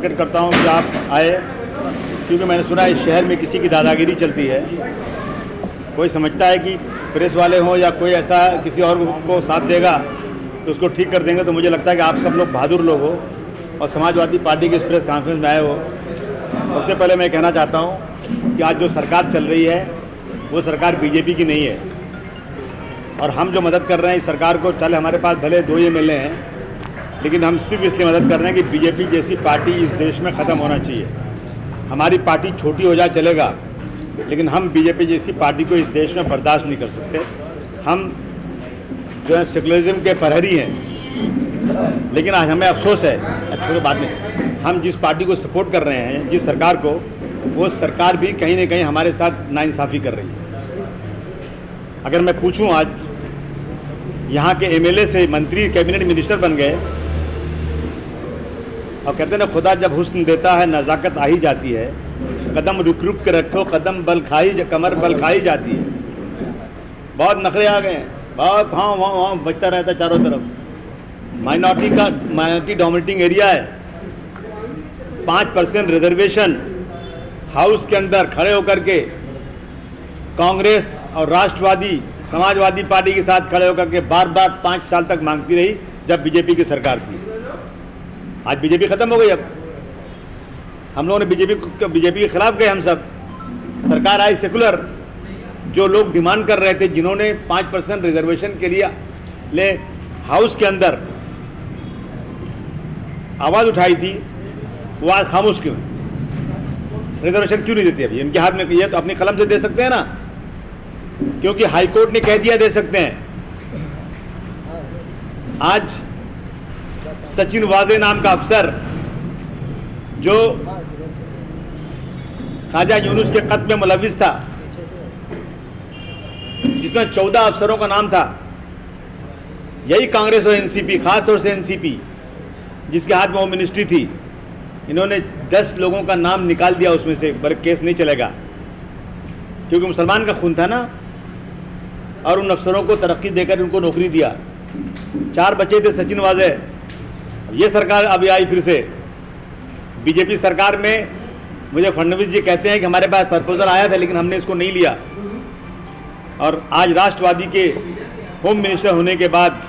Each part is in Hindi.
प्रकट करता हूँ कि आप आए, क्योंकि मैंने सुना है इस शहर में किसी की दादागिरी चलती है। कोई समझता है कि प्रेस वाले हों या कोई ऐसा किसी और को साथ देगा तो उसको ठीक कर देंगे। तो मुझे लगता है कि आप सब लोग बहादुर लोग हो और समाजवादी पार्टी के इस प्रेस कॉन्फ्रेंस में आए हो। सबसे पहले मैं कहना चाहता हूँ कि आज जो सरकार चल रही है वो सरकार बीजेपी की नहीं है, और हम जो मदद कर रहे हैं इस सरकार को, चले हमारे पास भले 2 MLA हैं, लेकिन हम सिर्फ इसलिए मदद कर रहे हैं कि बीजेपी जैसी पार्टी इस देश में ख़त्म होना चाहिए। हमारी पार्टी छोटी हो जाए चलेगा, लेकिन हम बीजेपी जैसी पार्टी को इस देश में बर्दाश्त नहीं कर सकते। हम जो है सेकुलरिज्म के प्रहरी हैं, लेकिन आज हमें अफसोस है, छोटे बात में, हम जिस पार्टी को सपोर्ट कर रहे हैं, जिस सरकार को, वो सरकार भी कहीं ना कहीं हमारे साथ नाइंसाफ़ी कर रही है। अगर मैं पूछूं, आज यहाँ के MLA से मंत्री कैबिनेट मिनिस्टर बन गए, और कहते हैं ना, खुदा जब हुस्न देता है नज़ाकत आ ही जाती है। कदम रुक रुक के रखो, कदम बल खाई, कमर बल खाई जाती है। बहुत नखरे आ गए हैं, बहुत हाँ वहाँ वहाँ बचता रहता है चारों तरफ। माइनॉरिटी डोमिनेटिंग एरिया है, 5% रिजर्वेशन हाउस के अंदर खड़े होकर के कांग्रेस और राष्ट्रवादी समाजवादी पार्टी के साथ खड़े होकर के बार बार 5 साल तक मांगती रही जब बीजेपी की सरकार थी। आज बीजेपी खत्म हो गई, अब हम लोगों ने बीजेपी के खिलाफ गए, हम सब। सरकार आई सेकुलर। जो लोग डिमांड कर रहे थे, जिन्होंने 5% रिजर्वेशन के लिए ले हाउस के अंदर आवाज़ उठाई थी, वो आज खामोश क्यों है? रिजर्वेशन क्यों नहीं देते अभी इनके हाथ में? ये तो अपनी कलम से दे सकते हैं ना, क्योंकि हाईकोर्ट ने कह दिया दे सकते हैं। आज सचिन वाजे नाम का अफसर, जो ख्वाजा यूनुस के कत्ल में मुलविस था, जिसमें 14 अफसरों का नाम था, यही कांग्रेस और एनसीपी, खासतौर से एनसीपी जिसके हाथ में वो मिनिस्ट्री थी, इन्होंने 10 लोगों का नाम निकाल दिया उसमें से। पर केस नहीं चलेगा, क्योंकि मुसलमान का खून था ना, और उन अफसरों को तरक्की देकर उनको नौकरी दिया। 4 बचे थे सचिन वाजे। ये सरकार अभी आई फिर से, बीजेपी सरकार में। मुझे फडणवीस जी कहते हैं कि हमारे पास प्रपोजल आया था, लेकिन हमने इसको नहीं लिया। और आज राष्ट्रवादी के होम मिनिस्टर होने के बाद,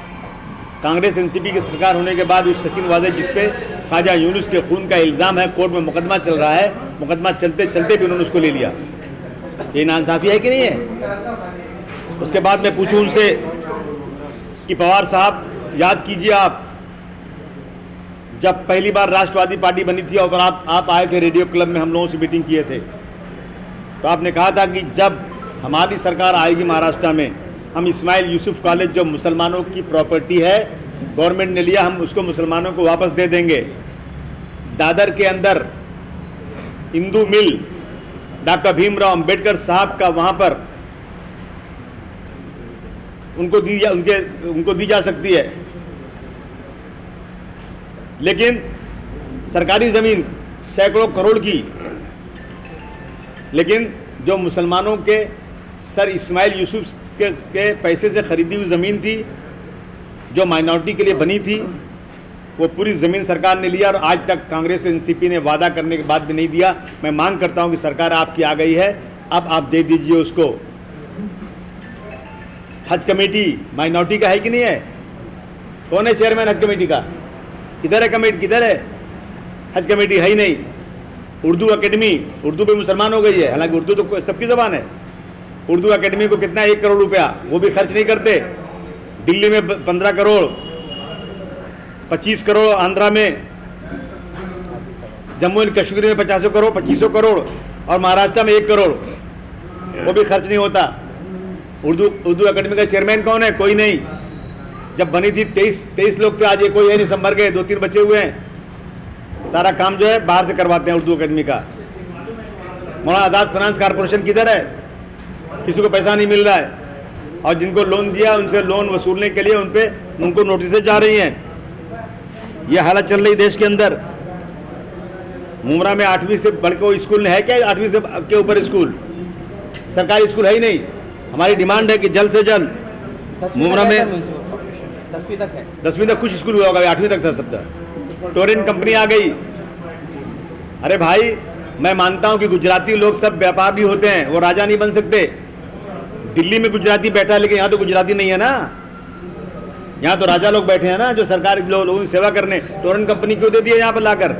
कांग्रेस एनसीपी की सरकार होने के बाद, उस सचिन वाजे जिस पे ख्वाजा यूनुस के खून का इल्ज़ाम है, कोर्ट में मुकदमा चल रहा है, मुकदमा चलते चलते भी उन्होंने उसको ले लिया। ये नाइंसाफ़ी है कि नहीं है? उसके बाद मैं पूछूं उनसे कि पवार साहब, याद कीजिए, आप जब पहली बार राष्ट्रवादी पार्टी बनी थी और आप आए थे रेडियो क्लब में, हम लोगों से मीटिंग किए थे, तो आपने कहा था कि जब हमारी सरकार आएगी महाराष्ट्र में, हम इस्माइल यूसुफ कॉलेज, जो मुसलमानों की प्रॉपर्टी है, गवर्नमेंट ने लिया, हम उसको मुसलमानों को वापस दे देंगे। दादर के अंदर हिंदू मिल डॉक्टर भीमराव अंबेडकर साहब का, वहाँ पर उनको दी जा सकती है। लेकिन सरकारी ज़मीन सैकड़ों करोड़ की, लेकिन जो मुसलमानों के सर इस्माइल यूसुफ के पैसे से ख़रीदी हुई ज़मीन थी, जो माइनॉरिटी के लिए बनी थी, वो पूरी ज़मीन सरकार ने लिया, और आज तक कांग्रेस और एनसीपी ने वादा करने के बाद भी नहीं दिया। मैं मांग करता हूं कि सरकार आपकी आ गई है, अब आप दे दीजिए उसको। हज कमेटी माइनॉरिटी का है कि नहीं है? कौन है चेयरमैन हज कमेटी का? किधर है कमेटी? किधर है? हज कमेटी है ही नहीं। उर्दू एकेडमी, उर्दू पे मुसलमान हो गई है, हालांकि उर्दू तो सबकी ज़बान है। उर्दू एकेडमी को कितना, 1 करोड़ रुपया, वो भी खर्च नहीं करते। दिल्ली में 15 करोड़, 25 करोड़ आंध्रा में, जम्मू एंड कश्मीर में 50 करोड़, 25 करोड़, और महाराष्ट्र में 1 करोड़, वो भी खर्च नहीं होता। उर्दू एकेडमी का चेयरमैन कौन है? कोई नहीं। जब बनी थी 23 लोग थे, आज ये कोई है नहीं, संभर गए, 2-3 बचे हुए हैं। सारा काम जो है बाहर से करवाते हैं उर्दू एकेडमी का। मौलाना आज़ाद फाइनेंस कॉरपोरेशन किधर है? किसी को पैसा नहीं मिल रहा है, और जिनको लोन दिया उनसे लोन वसूलने के लिए उनको नोटिस जा रही हैं। ये हालत चल रही देश के अंदर। मुमरा में 8वीं से बढ़ के कोई स्कूल है क्या? 8वीं से के ऊपर स्कूल, सरकारी स्कूल है ही नहीं। हमारी डिमांड है कि जल्द से जल्द मुमरा में 10वीं तक कुछ स्कूल हुआ होगा, 8वीं तक था सबका। टोरेंट कंपनी आ गई, अरे भाई, मैं मानता हूं कि गुजराती लोग सब व्यापारी होते हैं, वो राजा नहीं बन सकते। दिल्ली में गुजराती बैठा है, लेकिन यहाँ तो गुजराती नहीं है ना, यहाँ तो राजा लोग बैठे हैं ना, जो सरकारी लोगों की सेवा करने। टोरेंट कंपनी क्यों दे दिया यहाँ पर लाकर?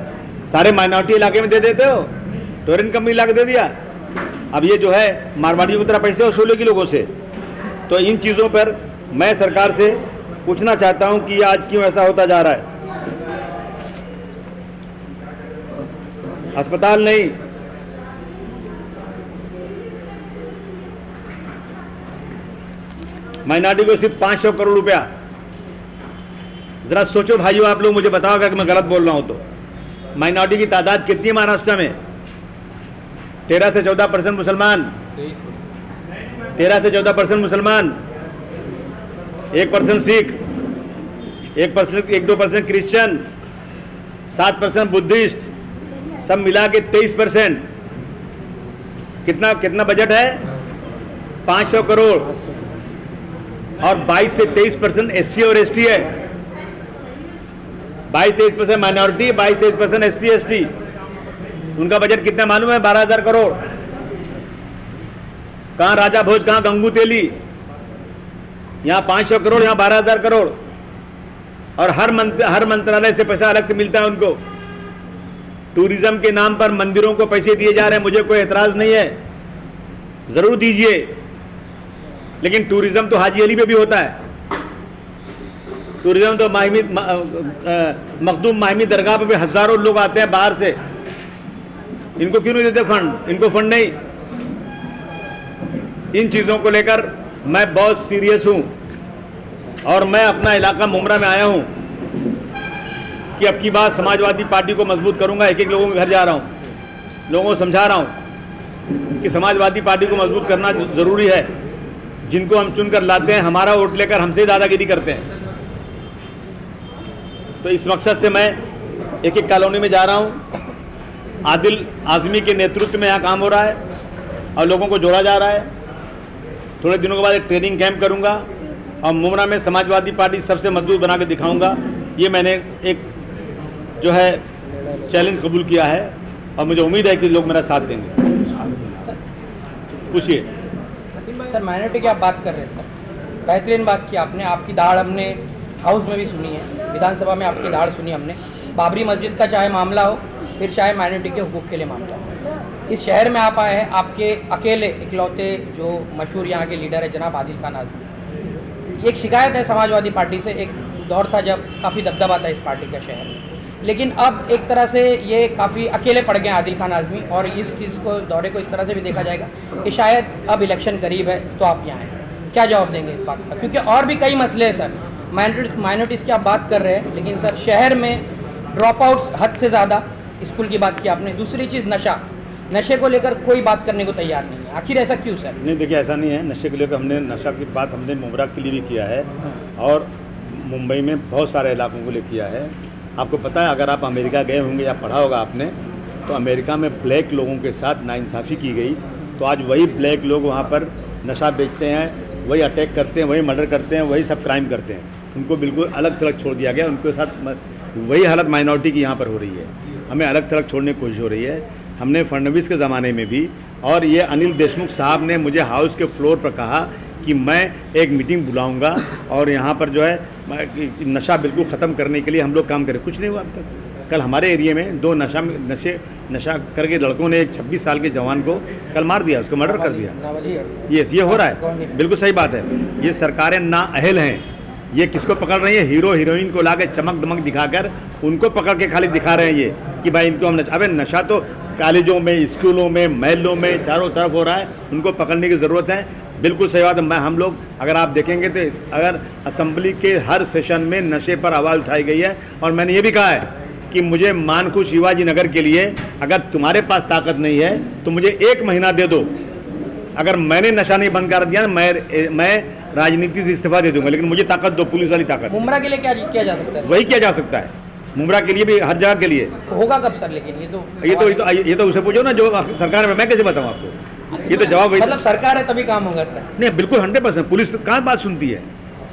सारे माइनॉरिटी इलाके में दे देते हो, टोरेंट कंपनी लाकर दे दिया। अब ये जो है मारवाड़ियों की तरह पैसे वसूलेगी लोगों से। तो इन चीज़ों पर मैं सरकार से पूछना चाहता हूं कि आज क्यों ऐसा होता जा रहा है। अस्पताल नहीं, माइनॉरिटी को सिर्फ 500 करोड़ रुपया। जरा सोचो भाइयों, आप लोग मुझे बताओ अगर मैं गलत बोल रहा हूं तो। माइनॉरिटी की तादाद कितनी है महाराष्ट्र में? 13 से 14% मुसलमान, 13 से 14% मुसलमान, 1% सिख, 1-2% क्रिश्चियन, 7% बुद्धिस्ट, सब मिला के 23%। कितना बजट है? 500 करोड़। और 22 से 23% एससी और एसटी है। 22-23% माइनॉरिटी, 22-23% एससी एसटी। उनका बजट कितना मालूम है? 12,000 करोड़। कहां राजा भोज, कहां गंगू तेली? यहां 500 करोड़, यहां 12,000 करोड़। और हर मंत्रालय से पैसा अलग से मिलता है उनको। टूरिज्म के नाम पर मंदिरों को पैसे दिए जा रहे हैं, मुझे कोई एतराज नहीं है, जरूर दीजिए, लेकिन टूरिज्म तो हाजी अली पे भी होता है। टूरिज्म तो मखदूम माहिमी दरगाह पे भी हजारों लोग आते हैं बाहर से। इनको क्यों नहीं देते फंड? इनको फंड नहीं। इन चीजों को लेकर मैं बहुत सीरियस हूं और मैं अपना इलाका मुमरा में आया हूं कि अब की बात समाजवादी पार्टी को मजबूत करूंगा। एक लोगों के घर जा रहा हूं, लोगों को समझा रहा हूं कि समाजवादी पार्टी को मजबूत करना जरूरी है। जिनको हम चुनकर लाते हैं, हमारा वोट लेकर हमसे दादागिरी करते हैं। तो इस मकसद से मैं एक कॉलोनी में जा रहा हूं। आदिल आजमी के नेतृत्व में यहाँ काम हो रहा है और लोगों को जोड़ा जा रहा है। थोड़े दिनों के बाद एक ट्रेनिंग कैंप करूंगा और मुमरा में समाजवादी पार्टी सबसे मजबूत बना के दिखाऊंगा। ये मैंने एक जो है चैलेंज कबूल किया है और मुझे उम्मीद है कि लोग मेरा साथ देंगे। पूछिए सर। माइनॉरिटी की आप बात कर रहे हैं सर, बेहतरीन बात की आपने। आपकी दाढ़ हमने हाउस में भी सुनी है, विधानसभा में आपकी दाढ़ सुनी हमने। बाबरी मस्जिद का चाहे मामला हो, फिर चाहे माइनॉरिटी के हुकूक के लिए मामला हो, इस शहर में आप आए हैं, आपके अकेले इकलौते जो मशहूर यहाँ के लीडर है जनाब आदिल खान आजमी। एक शिकायत है समाजवादी पार्टी से, एक दौर था जब काफ़ी दबदबा था इस पार्टी का शहर में, लेकिन अब एक तरह से ये काफ़ी अकेले पड़ गए आदिल खान आजमी। और इस चीज़ को, दौरे को इस तरह से भी देखा जाएगा कि शायद अब इलेक्शन करीब है तो आप यहाँ हैं। क्या जवाब देंगे इस बात का? क्योंकि और भी कई मसले हैं सर। माइनॉरिटीज़ की आप बात कर रहे हैं, लेकिन सर शहर में ड्रॉप आउट्स हद से ज़्यादा, स्कूल की बात की आपने। दूसरी चीज़ नशे को लेकर कोई बात करने को तैयार नहीं है। आखिर ऐसा क्यों सर? नहीं, देखिए ऐसा नहीं है। नशे को लेकर हमने, नशा की बात हमने मुमरा के लिए भी किया है और मुंबई में बहुत सारे इलाकों को लिए किया है। आपको पता है, अगर आप अमेरिका गए होंगे या पढ़ा होगा आपने, तो अमेरिका में ब्लैक लोगों के साथ नाइंसाफ़ी की गई, तो आज वही ब्लैक लोग वहाँ पर नशा बेचते हैं, वही अटैक करते हैं, वही मर्डर करते हैं, वही सब क्राइम करते हैं। उनको बिल्कुल अलग थलग छोड़ दिया गया। उनके साथ वही हालत माइनॉरिटी की यहाँ पर हो रही है। हमें अलग थलग छोड़ने की कोशिश हो रही है। हमने फडणवीस के ज़माने में भी, और ये अनिल देशमुख साहब ने मुझे हाउस के फ्लोर पर कहा कि मैं एक मीटिंग बुलाऊंगा और यहाँ पर जो है नशा बिल्कुल ख़त्म करने के लिए हम लोग काम करें। कुछ नहीं हुआ अब तक। कल हमारे एरिया में 2 नशा करके लड़कों ने एक 26 साल के जवान को कल मार दिया, उसको मर्डर कर दिया। ये हो रहा है, बिल्कुल सही बात है। ये सरकारें नाअहल हैं। ये किसको पकड़ रही है? हीरो हीरोइन को लाके चमक दमक दिखाकर उनको पकड़ के खाली दिखा रहे हैं ये कि भाई इनको हम अबे नशा तो कॉलेजों में, स्कूलों में, महलों में, चारों तरफ हो रहा है। उनको पकड़ने की ज़रूरत है। बिल्कुल सही बात है। हम लोग अगर आप देखेंगे तो अगर असेंबली के हर सेशन में नशे पर आवाज़ उठाई गई है और मैंने ये भी कहा है कि मुझे मानकू शिवाजी नगर के लिए अगर तुम्हारे पास ताकत नहीं है तो मुझे 1 महीना दे दो। अगर मैंने नशा नहीं बंद कर दिया मैं राजनीति से इस्तीफा दे दूंगा, लेकिन मुझे ताकत दो, पुलिस वाली ताकत। मुमरा के लिए क्या किया जा सकता है? वही किया जा सकता है, मुमरा के लिए भी, हर जगह के लिए। होगा कब सर? लेकिन ये तो उसे पूछो ना जो सरकार में। मैं कैसे बताऊँ आपको? ये तो जवाब मतलब सरकार है तभी काम होगा सर? नहीं, बिल्कुल 100%। पुलिस तो कहाँ बात सुनती है?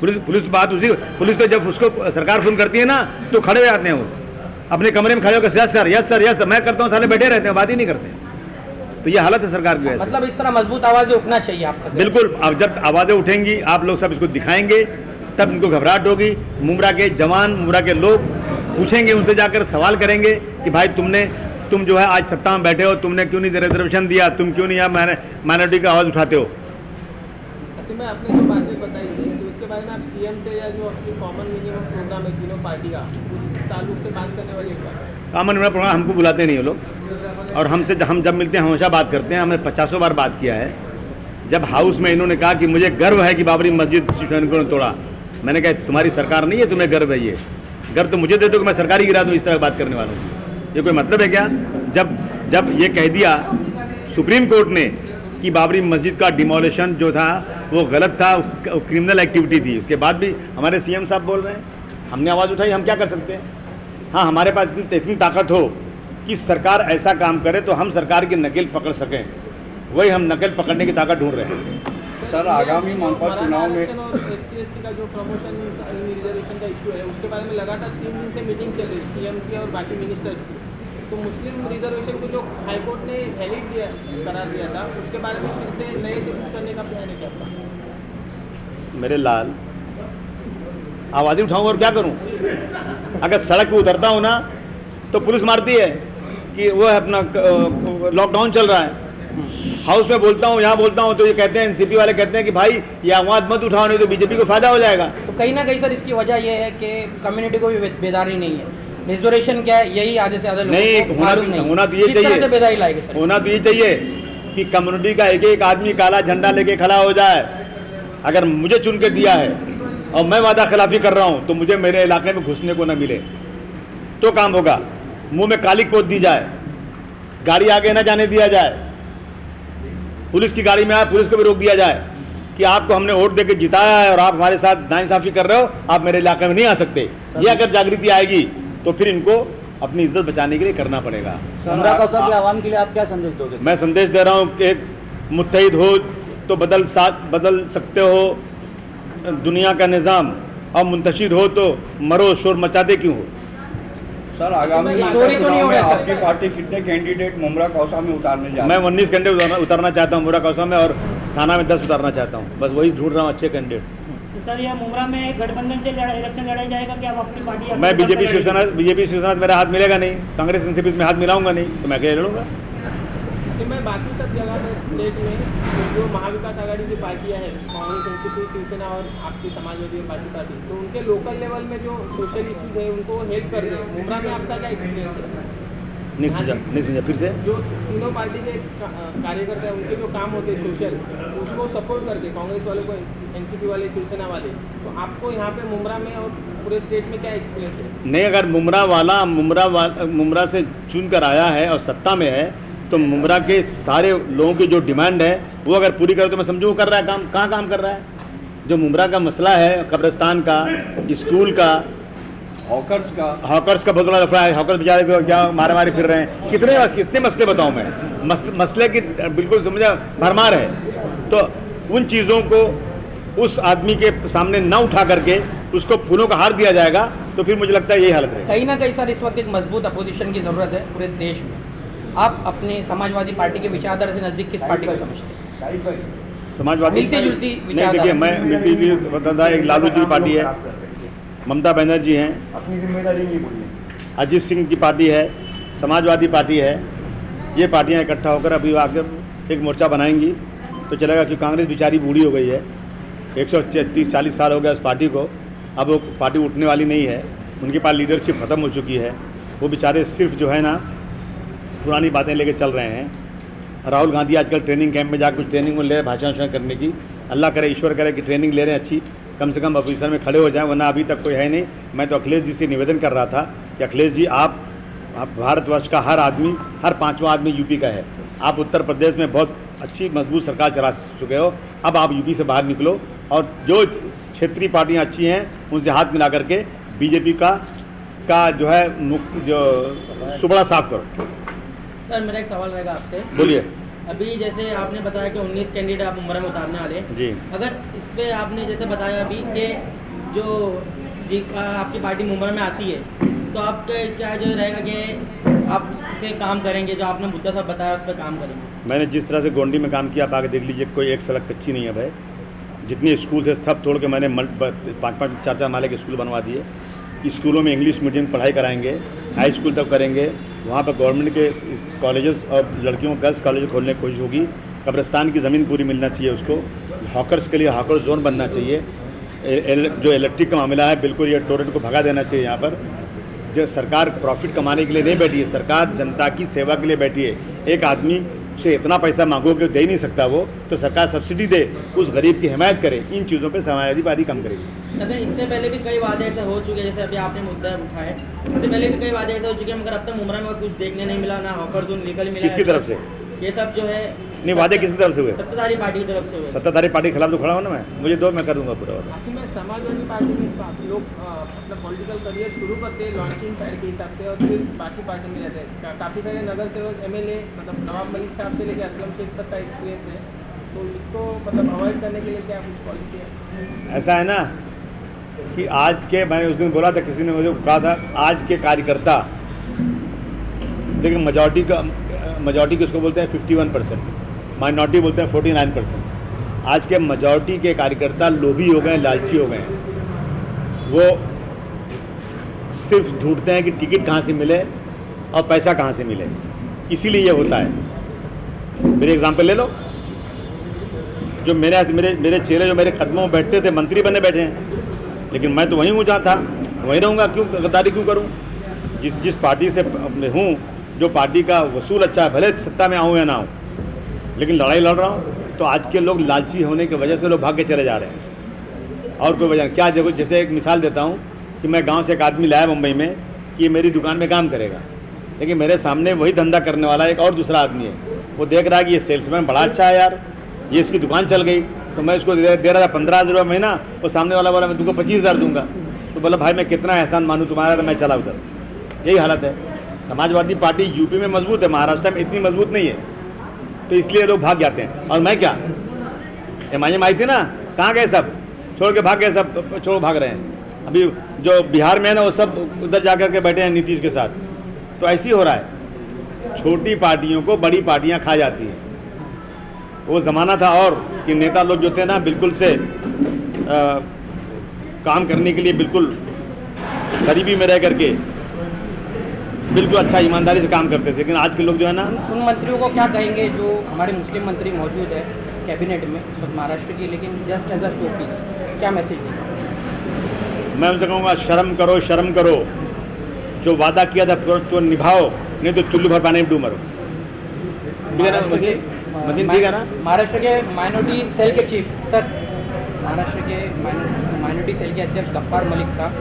पुलिस तो बात पुलिस तो जब उसको सरकार फोन करती है ना तो खड़े हो जाते हैं वो। अपने कमरे में खड़े होकर yes sir yes sir yes sir मैं करता हूँ, साले बैठे रहते हैं, बात ही नहीं करते। तो ये हालत है सरकार की वजह से। मतलब इस तरह मजबूत आवाज़ें उठना चाहिए आपका। बिल्कुल, अब जब आवाज़ें उठेंगी आप लोग सब इसको दिखाएंगे तब इनको घबराहट होगी। मुमरा के जवान, मुमरा के लोग पूछेंगे, उनसे जाकर सवाल करेंगे कि भाई तुम जो है आज सत्ता में बैठे हो, तुमने क्यों नहीं रिजर्वेशन दिया, तुम क्यों नहीं यहाँ माइनॉरिटी का आवाज़ उठाते हो। में आपने जो बातें बताई थी तो उसके बारे में आप सीएम से या जो अपनी कॉमन मिनिमम प्रोग्राम है तीनों पार्टी का उस ताल्लुक से बात करने वाली एक बात। कॉमन मिनिमम प्रोग्राम हमको बुलाते नहीं वो लोग, और हम जब मिलते हैं हमेशा बात करते हैं। हमने 50 बार बात किया है। जब हाउस में इन्होंने कहा कि मुझे गर्व है कि बाबरी मस्जिद शिवसैनिकों ने तोड़ा, मैंने कहा तुम्हारी सरकार नहीं है, तुम्हें गर्व है। ये गर्व तो मुझे दे दो कि मैं सरकार ही गिरा दूँ। इस तरह बात करने वालों की ये कोई मतलब है क्या? जब ये कह दिया सुप्रीम कोर्ट ने कि बाबरी मस्जिद का डिमोलिशन जो था वो गलत था, क्रिमिनल एक्टिविटी थी, उसके बाद भी हमारे सीएम साहब बोल रहे हैं, हमने आवाज़ उठाई, हम क्या कर सकते हैं? हाँ, हमारे पास इतनी ताकत हो कि सरकार ऐसा काम करे तो हम सरकार की नकेल पकड़ सकें, वही हम नकेल पकड़ने की ताकत ढूंढ रहे हैं। सर, आगामी मनपा चुनाव में और SC/ST का जो प्रमोशन रिजर्वेशन का इशू है उसके बारे में लगातार 3 दिन से मीटिंग चल रही है सीएम की और बाकी मिनिस्टर्स की। तो मुस्लिम रिजर्वेशन को जो हाईकोर्ट ने वैलिड करार दिया था उसके बारे में फिर से नए से कुछ करने का प्लान है क्या आपका? मेरे लाल, आवाज़ें उठाऊंगा और क्या करूं? अगर सड़क पे उतरता हूं ना तो पुलिस मारती है कि वो है अपना लॉकडाउन चल रहा है। हाउस में बोलता हूं, यहाँ बोलता हूं तो ये कहते हैं, एनसीपी वाले कहते हैं कि भाई ये आवाज़ मत उठाओ नहीं तो बीजेपी को फायदा हो जाएगा। तो कहीं ना कहीं सर इसकी वजह यह है कि कम्युनिटी को भी बेदारी नहीं है। रिजर्वेशन क्या है यही आधे से ज़्यादा नहीं, होना तो ये चाहिए, बेदारी लाएगी सर। होना तो ये चाहिए कि कम्युनिटी का एक एक आदमी काला झंडा लेके खड़ा हो जाए। अगर मुझे चुन के दिया है और मैं वादा खिलाफी कर रहा हूं तो मुझे मेरे इलाके में घुसने को न मिले तो काम होगा। मुंह में कालिक पोत दी जाए, गाड़ी आगे न जाने दिया जाए, पुलिस की गाड़ी में आए पुलिस को भी रोक दिया जाए कि आपको हमने वोट देकर जिताया है और आप हमारे साथ नाइंसाफी कर रहे हो, आप मेरे इलाके में नहीं आ सकते। ये अगर जागृति आएगी तो फिर इनको अपनी इज्जत बचाने के लिए करना पड़ेगा। मुमरा कौसा के आवाम के लिए आप क्या संदेश दोगे? मैं संदेश दे रहा हूँ कि एक मुत्तहिद हो तो बदल सकते हो दुनिया का निज़ाम, और मुंतशिर हो तो मरो शोर मचाते क्यों हो। सर, आगामी चुनाव में आपकी पार्टी कितने कैंडिडेट मुमरा कौसा में उतारने जा रही है? मैं 19 कैंडिडेट उतारना चाहता हूँ मुमरा कौसा में, और थाना में 10 उतारना चाहता हूँ। बस वही ढूंढ रहा हूँ अच्छे कैंडिडेट। सर, यह मुमरा में गठबंधन से इलेक्शन लड़ा जाएगा क्या? आप अपनी पार्टी मैं बीजेपी शिवसेना मेरा हाथ मिलेगा नहीं, कांग्रेस एनसीपी में हाथ मिलाऊंगा नहीं, तो मैं अकेले लड़ूंगा। मैं बाकी सब जगह में स्टेट में जो महाविकास आघाड़ी की पार्टियां हैं, कांग्रेस, एनसीपी, शिवसेना और आपकी समाजवादी पार्टी, तो उनके लोकल लेवल में जो सोशल इश्यूज है उनको हेल्प कर रहे हैं। मुमरा में आपका क्या एक्सपीरियंस है? नहीं समझा फिर से। जो तीनों पार्टी के कार्यकर्ता हैं उनके जो काम होते हैं सोशल, उसको सपोर्ट करते कांग्रेस वाले को, एनसीपी वाले, शिवसेना वाले, तो आपको यहाँ पे मुमरा में और पूरे स्टेट में क्या एक्सपीरियंस है? नहीं, अगर मुमरा से चुन कर आया है और सत्ता में है तो मुमरा के सारे लोगों की जो डिमांड है वो अगर पूरी करे तो मैं समझूँ कर रहा है काम। कहाँ काम कर रहा है? जो मुमरा का मसला है, कब्रिस्तान का, स्कूल का, हॉकर्स का बहुत बड़ा लफड़ा है। हॉकर्स बेचारे को क्या मारे मारे फिर रहे हैं। कितने मसले बताऊं मैं? मसले की बिल्कुल समझा भरमार है। तो उन चीज़ों को उस आदमी के सामने न उठा करके उसको फूलों का हार दिया जाएगा तो फिर मुझे लगता है यही हालत है। कहीं ना कहीं सर इस वक्त एक मजबूत अपोजिशन की ज़रूरत है पूरे देश में। आप अपने समाजवादी पार्टी के विचारधारा से नज़दीक किस पार्टी को समझते हैं? समाजवादी मिलती जुलती नहीं, देखिए मैं मिलती जुलती बताता, एक लालू जी की पार्टी है, ममता बनर्जी हैं, अपनी जिम्मेदारी नहीं बोलिए, अजीत सिंह की पार्टी है, समाजवादी पार्टी है। ये पार्टियां इकट्ठा होकर अभी आकर एक मोर्चा बनाएंगी तो चलेगा कि कांग्रेस बेचारी बूढ़ी हो गई है, 130-40 साल हो गया उस पार्टी को, अब वो पार्टी उठने वाली नहीं है, उनके पास लीडरशिप ख़त्म हो चुकी है। वो बेचारे सिर्फ जो है ना पुरानी बातें लेके चल रहे हैं। राहुल गांधी आजकल ट्रेनिंग कैंप में जाकर कुछ ट्रेनिंग में ले रहे भाषण करने की। अल्लाह करे, ईश्वर करे कि ट्रेनिंग ले रहे हैं अच्छी, कम से कम अपोजिशन में खड़े हो जाएं, वरना अभी तक कोई है नहीं। मैं तो अखिलेश जी से निवेदन कर रहा था कि अखिलेश जी आप भारतवर्ष का हर 5वां आदमी यूपी का है। आप उत्तर प्रदेश में बहुत अच्छी मजबूत सरकार चला चुके हो, अब आप यूपी से बाहर निकलो और जो क्षेत्रीय पार्टियां अच्छी हैं उनसे हाथ मिला करके बीजेपी का जो है जो सुबड़ा साफ करो। सर, मेरा एक सवाल रहेगा आपसे। बोलिए। अभी जैसे आपने बताया कि 19 कैंडिडेट आप मुमरा में उतारने वाले हैं। जी। अगर इस पर आपने जैसे बताया अभी कि जो आपकी पार्टी मुमरा में आती है तो आपका क्या जो रहेगा कि आप से काम करेंगे, जो आपने मुद्दा सब बताया उस पर काम करेंगे? मैंने जिस तरह से गोंडी में काम किया, आप आगे देख लीजिए, कोई एक सड़क कच्ची नहीं है भाई। जितने स्कूल थे सब तोड़ के मैंने 5-5 4-4 माले के स्कूल बनवा दिए। स्कूलों में इंग्लिश मीडियम पढ़ाई कराएंगे, हाई स्कूल तक करेंगे। वहाँ पर गवर्नमेंट के कॉलेजेस और लड़कियों को गर्ल्स कॉलेज खोलने की कोशिश होगी। कब्रिस्तान की ज़मीन पूरी मिलना चाहिए उसको। हॉकर्स के लिए हॉकर जोन बनना चाहिए। जो इलेक्ट्रिक का मामला है, बिल्कुल ये टोरेंट को भगा देना चाहिए। यहाँ पर जो सरकार प्रॉफिट कमाने के लिए नहीं बैठी है, सरकार जनता की सेवा के लिए बैठी है। एक आदमी से इतना पैसा मांगो कि दे ही नहीं सकता वो, तो सरकार सब्सिडी दे, उस गरीब की हिमायत करे। इन चीज़ों पे समाजवादी पार्टी कम करेगी। दादा, इससे पहले भी कई वादे ऐसे हो चुके हैं, जैसे अभी आपने मुद्दा उठाया, इससे पहले भी कई वादे ऐसे हो चुके हैं, मगर अब तक मुमरा में कुछ देखने नहीं मिला, ना हॉकर जोन लीगल मिला। किसकी तरफ से? ये सब जो है नहीं, वादे किसकी तरफ से हुए? सत्ताधारी पार्टी की तरफ से हुए। सत्ताधारी पार्टी के खिलाफ तो खड़ा हो ना मुझे दो, मैं कर दूंगा पूरा वादा। आखिर में समाजवादी पार्टी में आप लोग अपना पॉलिटिकल करियर शुरू करते हैं लॉन्चिंग पैड के हिसाब से, और फिर बाकी पार्टी में जाते हैं। काफ़ी सारे नगर सेवक MLA मतलब नवाब मलिक साहब से लेकर असलम शेख तक का एक्सपीरियंस है, तो इसको मतलब अवॉइड करने के लिए क्या कुछ पॉलिसी है? ऐसा है ना कि आज के, मैंने उस दिन बोला था, किसी ने मुझे कहा था, आज के कार्यकर्ता देखिए, मेजॉरिटी किसको बोलते हैं? 51%, माइनॉरिटी बोलते हैं 49%। आज के मेजॉरिटी के कार्यकर्ता लोभी हो गए, लालची हो गए हैं। वो सिर्फ ढूंढते हैं कि टिकट कहाँ से मिले और पैसा कहाँ से मिले, इसीलिए ये होता है। मेरे एग्जाम्पल ले लो, जो मेरे चेहरे जो मेरे कदमों में बैठते थे, मंत्री बने बैठे हैं, लेकिन मैं तो वहीं हूँ जहाँ था, वहीं रहूँगा। क्यों गद्दारी क्यों करूँ? जिस पार्टी से हूँ, जो पार्टी का वसूल अच्छा है, भले सत्ता में आऊँ या ना आऊँ, लेकिन लड़ाई लड़ रहा हूँ। तो आज के लोग लालची होने की वजह से लोग भाग के चले जा रहे हैं, और कोई वजह क्या। देखो, जैसे एक मिसाल देता हूँ कि मैं गांव से एक आदमी लाया मुंबई में कि ये मेरी दुकान में काम करेगा, लेकिन मेरे सामने वही धंधा करने वाला एक और दूसरा आदमी है। वो देख रहा है कि ये सेल्समैन बड़ा अच्छा है यार, ये इसकी दुकान चल गई, तो मैं उसको दे रहा था 15,000 रुपये महीना। वो सामने वाला बोला मैं तुमको 25,000 दूंगा। तो बोला भाई मैं कितना एहसान मानूँ तुम्हारा, तो मैं चला उधर। यही हालत है। समाजवादी पार्टी यूपी में मजबूत है, महाराष्ट्र में इतनी मजबूत नहीं है, तो इसलिए लोग भाग जाते हैं। और मैं क्या, MIM आई थी ना, कहाँ गए सब? छोड़ के भाग गए सब, छोड़ भाग रहे हैं। अभी जो बिहार में है ना, वो सब उधर जा कर के बैठे हैं नीतीश के साथ। तो ऐसे ही हो रहा है, छोटी पार्टियों को बड़ी पार्टियां खा जाती हैं। वो ज़माना था और कि नेता लोग जो थे ना, बिल्कुल से काम करने के लिए बिल्कुल गरीबी में रह करके बिल्कुल अच्छा ईमानदारी से काम करते थे। लेकिन आज के लोग जो है ना, उन मंत्रियों को क्या कहेंगे जो हमारे मुस्लिम मंत्री मौजूद है कैबिनेट में इस वक्त महाराष्ट्र की, लेकिन just as a show piece, क्या मैसेज देंगे? मैं उनसे कहूँगा शर्म करो, शर्म करो। जो वादा किया था तो निभाओ, नहीं तो चुल्लू भर पानी में डूब मरो। ठीक है ना? महाराष्ट्र के माइनॉरिटी सेल के चीफ सर, महाराष्ट्र के माइनॉरिटी सेल के अध्यक्ष गफ्फार मलिक का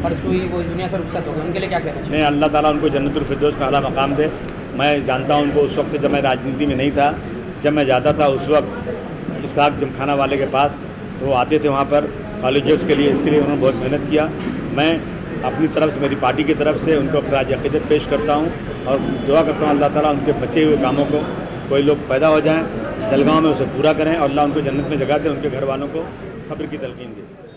परसों ही वो दुनिया से रुखसत हो गए, उनके लिए क्या कहना चाहिए? नहीं, अल्लाह ताला उनको जन्नतुल फिरदौस का आला मकाम दे। मैं जानता हूँ उनको उस वक्त से, जब मैं राजनीति में नहीं था। जब मैं जाता था उस वक्त इसहाक जमखाना वाले के पास, तो वो आते थे वहाँ पर कॉलेजेस के लिए, इसके लिए उन्होंने बहुत मेहनत किया। मैं अपनी तरफ से, मेरी पार्टी की तरफ से उनको खराज अक़ीदत पेश करता हूँ और दुआ करता हूँ अल्लाह ताला उनके बचे हुए कामों को, कोई लोग पैदा हो जाएँ जलगांव में, उसे पूरा करें और अल्लाह उनको जन्नत में जगह दे, उनके घर वालों को सब्र की तलकीन दे।